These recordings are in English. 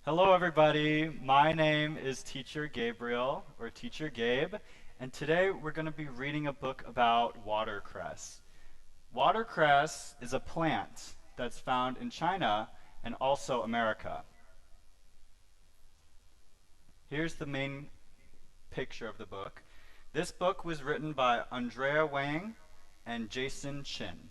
Hello, everybody. My name is Teacher Gabriel, or Teacher Gabe, and today we're going to be reading a book about watercress. Watercress is a plant that's found in China and also America. Here's the main picture of the book. This book was written by Andrea Wang and Jason Chin.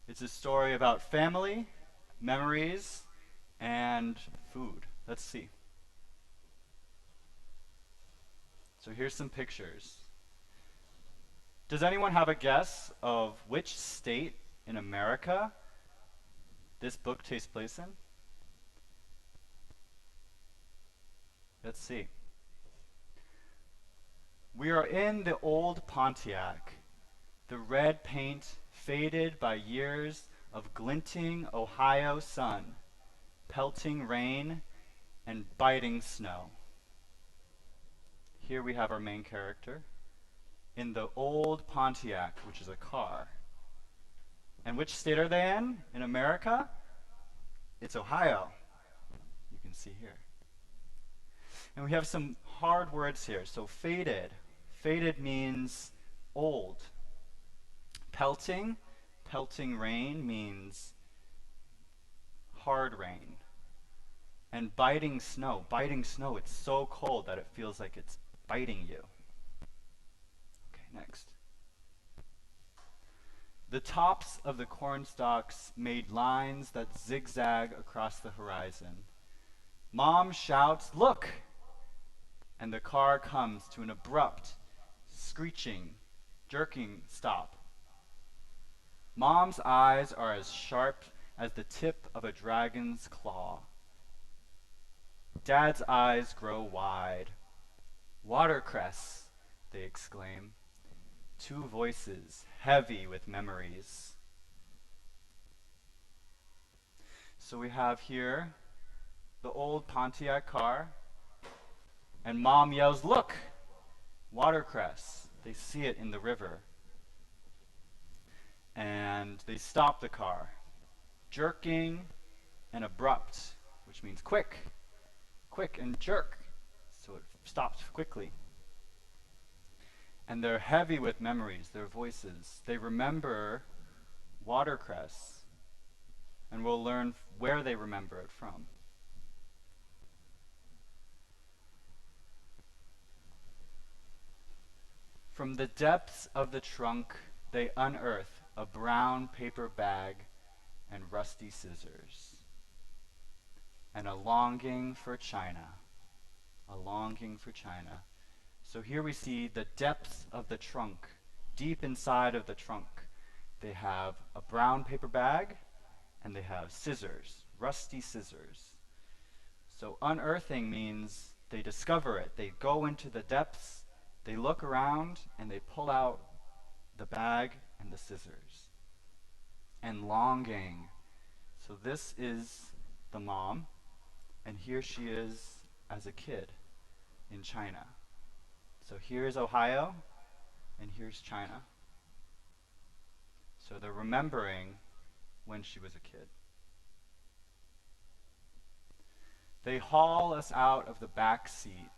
It's a story about family, memories, and food. Let's see. So here's some pictures. Does anyone have a guess of which state in America this book takes place in? Let's see. We are in the old Pontiac, the red paint faded by years of glinting Ohio sun, pelting rain, and biting snow. Here we have our main character in the old Pontiac, which is a car. And which state are they in? In America? It's Ohio. You can see here. And we have some hard words here. So faded. Faded means old. Pelting. Pelting rain means hard rain. And biting snow. Biting snow, it's so cold that it feels like it's biting you. Okay, next. The tops of the cornstalks made lines that zigzag across the horizon. Mom shouts, "Look!" And the car comes to an abrupt, screeching, jerking stop. Mom's eyes are as sharp as the tip of a dragon's claw. Dad's eyes grow wide. "Watercress!" they exclaim. Two voices, heavy with memories. So we have here the old Pontiac car, and Mom yells, "Look! Watercress." They see it in the river. And they stop the car, jerking and abrupt, which means quick. Quick and jerk. So it stops quickly. And they're heavy with memories, their voices. They remember watercress, and we'll learn where they remember it from. From the depths of the trunk, they unearth a brown paper bag and rusty scissors. And a longing for China. A longing for China. So here we see the depths of the trunk. Deep inside of the trunk, they have a brown paper bag and they have scissors, rusty scissors. So unearthing means they discover it. They go into the depths, they look around, and they pull out the bag and the scissors. And longing. So this is the mom, and here she is as a kid in China. So here's Ohio, and here's China. So they're remembering when she was a kid. They haul us out of the back seat.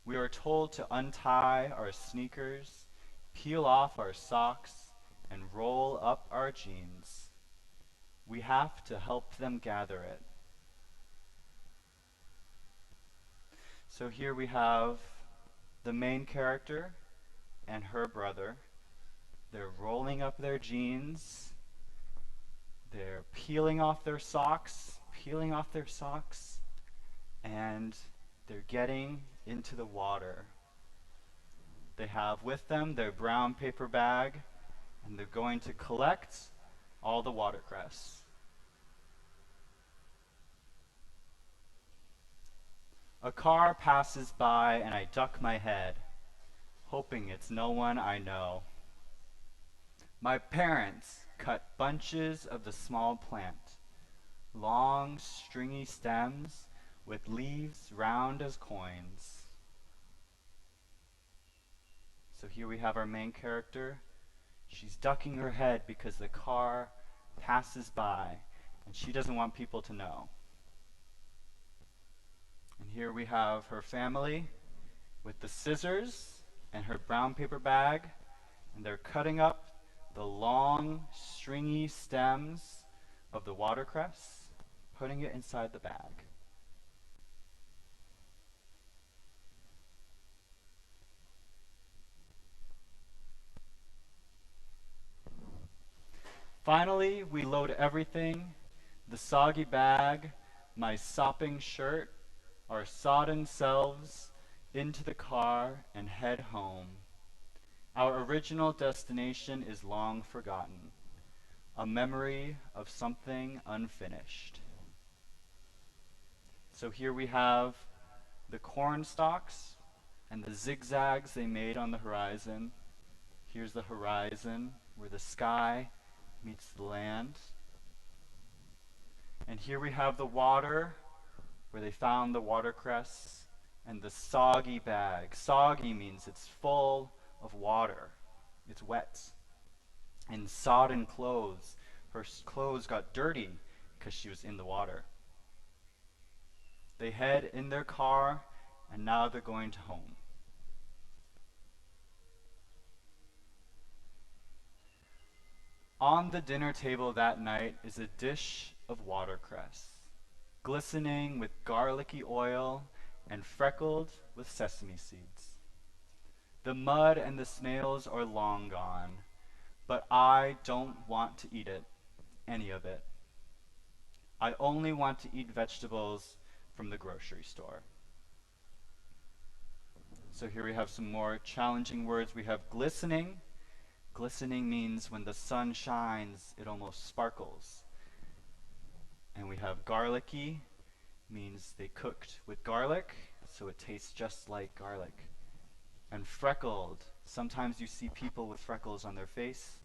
We are told to untie our sneakers, peel off our socks, and roll up our jeans. We have to help them gather it. So here we have the main character and her brother. They're rolling up their jeans. They're peeling off their socks, and they're getting into the water. They have with them their brown paper bag, and they're going to collect all the watercress. A car passes by and I duck my head, hoping it's no one I know. My parents cut bunches of the small plant, long stringy stems with leaves round as coins. So here we have our main character. She's ducking her head because the car passes by and she doesn't want people to know. And here we have her family with the scissors and her brown paper bag, and they're cutting up the long, stringy stems of the watercress, putting it inside the bag. Finally, we load everything, the soggy bag, my sopping shirt, our sodden selves, into the car and head home. Our original destination is long forgotten, a memory of something unfinished. So here we have the corn stalks and the zigzags they made on the horizon. Here's the horizon where the sky meets the land. And here we have the water where they found the watercress and the soggy bag. Soggy means it's full of water. It's wet. And sodden clothes. Her clothes got dirty because she was in the water. They head in their car and now they're going to home. On the dinner table that night is a dish of watercress, glistening with garlicky oil and freckled with sesame seeds. The mud and the snails are long gone, but I don't want to eat it, any of it. I only want to eat vegetables from the grocery store. So here we have some more challenging words. We have glistening. Glistening means when the sun shines, it almost sparkles. And we have garlicky, means they cooked with garlic, so it tastes just like garlic. And freckled, sometimes you see people with freckles on their face.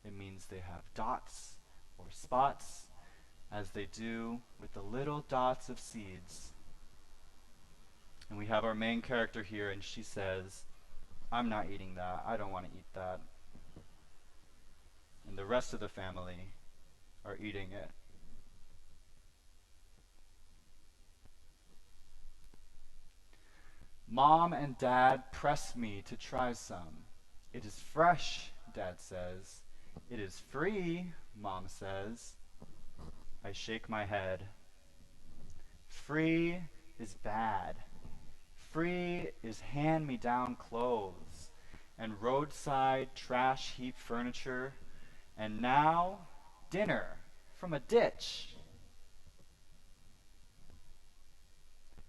It means they have dots or spots, as they do with the little dots of seeds. And we have our main character here, and she says, I'm not eating that. I don't want to eat that. And the rest of the family are eating it. Mom and Dad press me to try some. It is fresh, Dad says. It is free, Mom says. I shake my head. Free is bad. Free is hand-me-down clothes and roadside trash heap furniture, and now dinner from a ditch.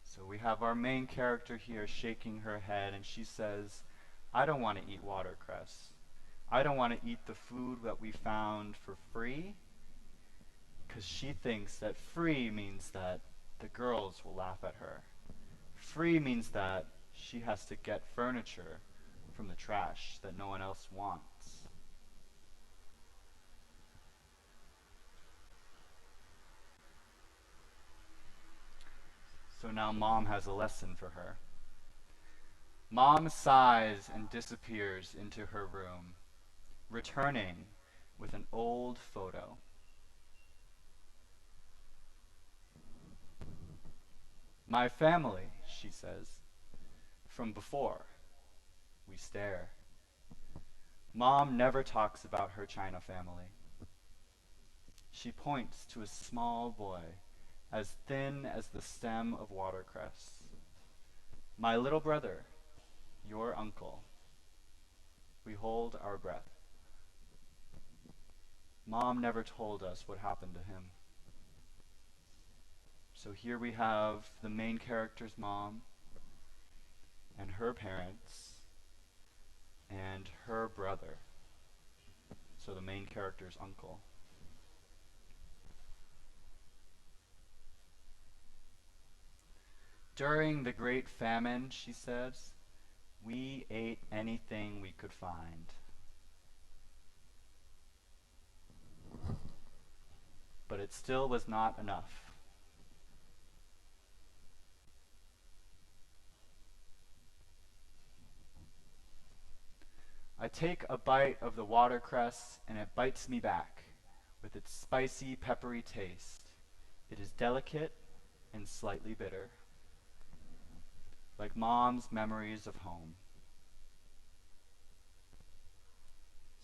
So we have our main character here shaking her head, and she says, I don't want to eat watercress. I don't want to eat the food that we found for free, because she thinks that free means that the girls will laugh at her. Free means that she has to get furniture from the trash that no one else wants. So now Mom has a lesson for her. Mom sighs and disappears into her room, returning with an old photo. My family, she says, from before. We stare. Mom never talks about her China family. She points to a small boy, as thin as the stem of watercress. My little brother, your uncle. We hold our breath. Mom never told us what happened to him. So here we have the main character's mom and her parents and her brother. So the main character's uncle. During the Great Famine, she says, we ate anything we could find. But it still was not enough. I take a bite of the watercress and it bites me back with its spicy, peppery taste. It is delicate and slightly bitter. like Mom's memories of home.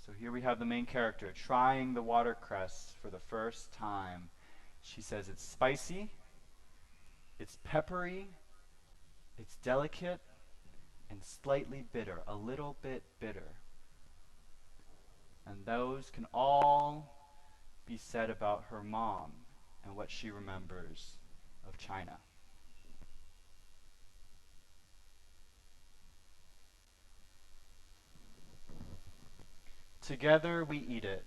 So here we have the main character trying the watercress for the first time. She says it's spicy, it's peppery, it's delicate, and slightly bitter, a little bit bitter. And those can all be said about her mom and what she remembers of China. Together we eat it,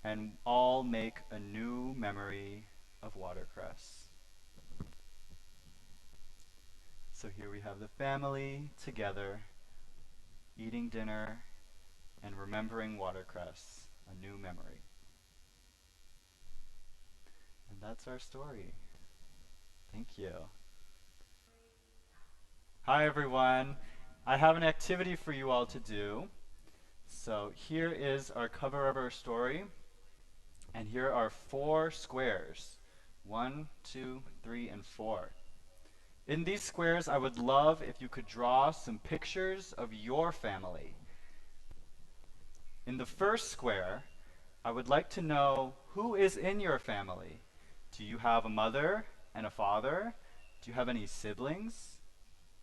and all make a new memory of watercress. So here we have the family together, eating dinner and remembering watercress, a new memory. And that's our story. Thank you. Hi everyone. I have an activity for you all to do. So here is our cover of our story, and here are 4 squares. 1, 2, 3, and 4. In these squares, I would love if you could draw some pictures of your family. In the first square, I would like to know who is in your family. Do you have a mother and a father? Do you have any siblings?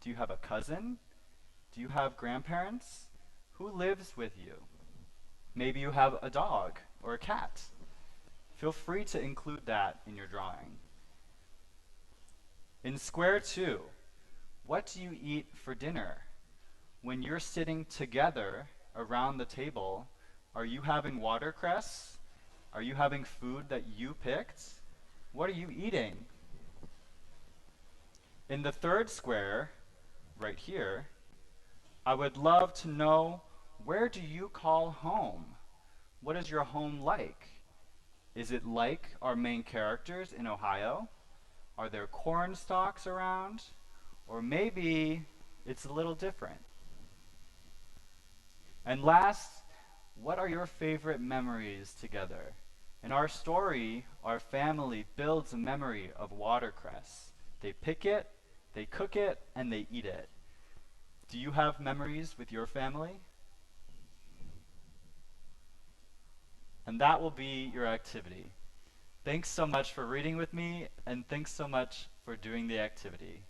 Do you have a cousin? Do you have grandparents? Who lives with you? Maybe you have a dog or a cat. Feel free to include that in your drawing. In square 2, what do you eat for dinner? When you're sitting together around the table, are you having watercress? Are you having food that you picked? What are you eating? In the third square, right here, I would love to know, where do you call home? What is your home like? Is it like our main characters in Ohio? Are there corn stalks around? Or maybe it's a little different. And last, what are your favorite memories together? In our story, our family builds a memory of watercress. They pick it, they cook it, and they eat it. Do you have memories with your family? And that will be your activity. Thanks so much for reading with me, and thanks so much for doing the activity.